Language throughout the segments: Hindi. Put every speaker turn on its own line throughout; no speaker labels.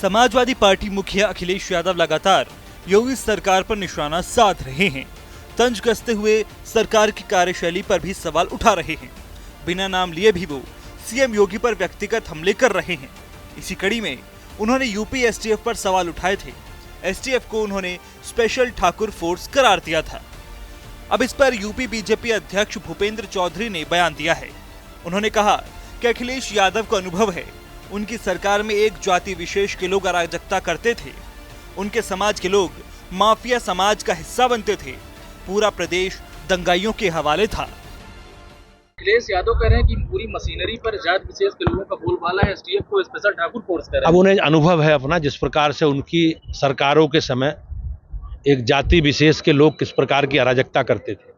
समाजवादी पार्टी मुखिया अखिलेश यादव लगातार योगी सरकार पर निशाना साध रहे हैं। तंज कसते हुए सरकार की कार्यशैली पर भी सवाल उठा रहे हैं। बिना नाम लिए भी वो सीएम योगी पर व्यक्तिगत हमले कर रहे हैं। इसी कड़ी में उन्होंने यूपी एसटीएफ पर सवाल उठाए थे। एसटीएफ को उन्होंने स्पेशल ठाकुर फोर्स करार दिया था। अब इस पर यूपी बीजेपी अध्यक्ष भूपेंद्र चौधरी ने बयान दिया है। उन्होंने कहा कि अखिलेश यादव को अनुभव है, उनकी सरकार में एक जाति विशेष के लोग अराजकता करते थे। उनके समाज के लोग माफिया समाज का हिस्सा बनते थे। पूरा प्रदेश दंगाइयों के हवाले था।
अखिलेश यादव कह रहे हैं कि पूरी मशीनरी पर जात विशेष के लोगों का बोलबाला है, एसटीएफ को स्पेशल ठाकुर फोर्स कर रहे हैं।
अब उन्हें अनुभव है अपना, जिस प्रकार से उनकी सरकारों के समय एक जाति विशेष के लोग किस प्रकार की अराजकता करते थे,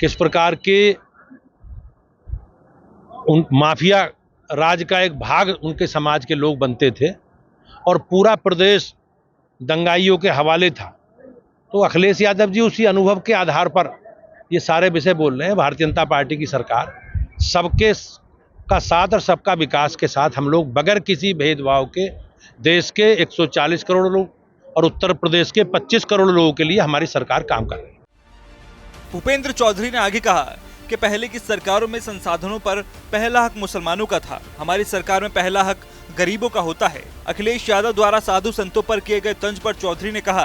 किस प्रकार के उन माफिया राज का एक भाग उनके समाज के लोग बनते थे और पूरा प्रदेश दंगाइयों के हवाले था। तो अखिलेश यादव जी उसी अनुभव के आधार पर ये सारे विषय बोल रहे हैं। भारतीय जनता पार्टी की सरकार सबके का साथ और सबका विकास के साथ हम लोग बगैर किसी भेदभाव के देश के 140 करोड़ लोग और उत्तर प्रदेश के 25 करोड़ लोगों के लिए हमारी सरकार काम कर रही है।
भूपेंद्र चौधरी ने आगे कहा कि पहले की सरकारों में संसाधनों पर पहला हक मुसलमानों का था, हमारी सरकार में पहला हक गरीबों का होता है। अखिलेश यादव द्वारा साधु संतों पर किए गए तंज पर चौधरी ने कहा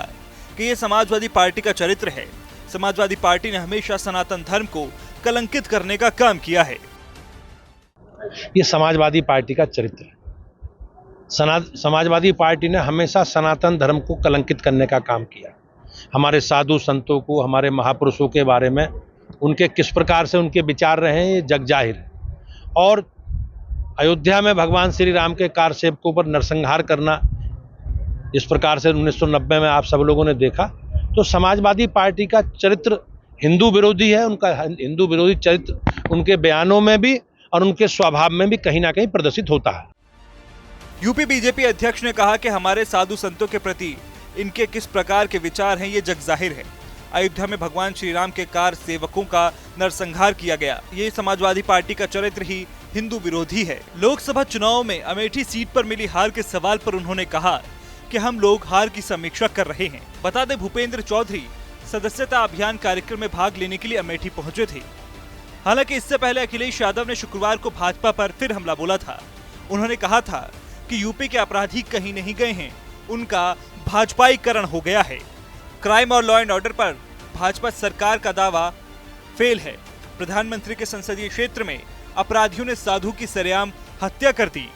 कि ये समाजवादी पार्टी का चरित्र है। समाजवादी पार्टी ने हमेशा सनातन धर्म को कलंकित करने का काम किया है।
ये समाजवादी पार्टी का चरित्र है। समाजवादी पार्टी ने हमेशा सनातन धर्म को कलंकित करने का काम किया। हमारे साधु संतों को, हमारे महापुरुषों के बारे में उनके किस प्रकार से उनके विचार रहे हैं, ये जग जाहिर है। और अयोध्या में भगवान श्री राम के कार सेवकों पर नरसंहार करना, इस प्रकार से 1990 में आप सब लोगों ने देखा। तो समाजवादी पार्टी का चरित्र हिंदू विरोधी है। उनका हिंदू विरोधी चरित्र उनके बयानों में भी और उनके स्वभाव में भी कहीं ना कहीं प्रदर्शित होता है।
यूपी बीजेपी अध्यक्ष ने कहा कि हमारे साधु संतों के प्रति इनके किस प्रकार के विचार हैं, ये जग जाहिर है। अयोध्या में भगवान श्री राम के कार सेवकों का नरसंहार किया गया। ये समाजवादी पार्टी का चरित्र ही हिंदू विरोधी है। लोकसभा चुनाव में अमेठी सीट पर मिली हार के सवाल पर उन्होंने कहा कि हम लोग हार की समीक्षा कर रहे हैं। बता दें, भूपेंद्र चौधरी सदस्यता अभियान कार्यक्रम में भाग लेने के लिए अमेठी पहुंचे थे। हालांकि इससे पहले अखिलेश यादव ने शुक्रवार को भाजपा पर फिर हमला बोला था। उन्होंने कहा था कि यूपी के अपराधी कहीं नहीं गए हैं, उनका भाजपाईकरण हो गया है। क्राइम और लॉ एंड ऑर्डर पर भाजपा सरकार का दावा फेल है। प्रधानमंत्री के संसदीय क्षेत्र में अपराधियों ने साधु की सरेआम हत्या कर दी।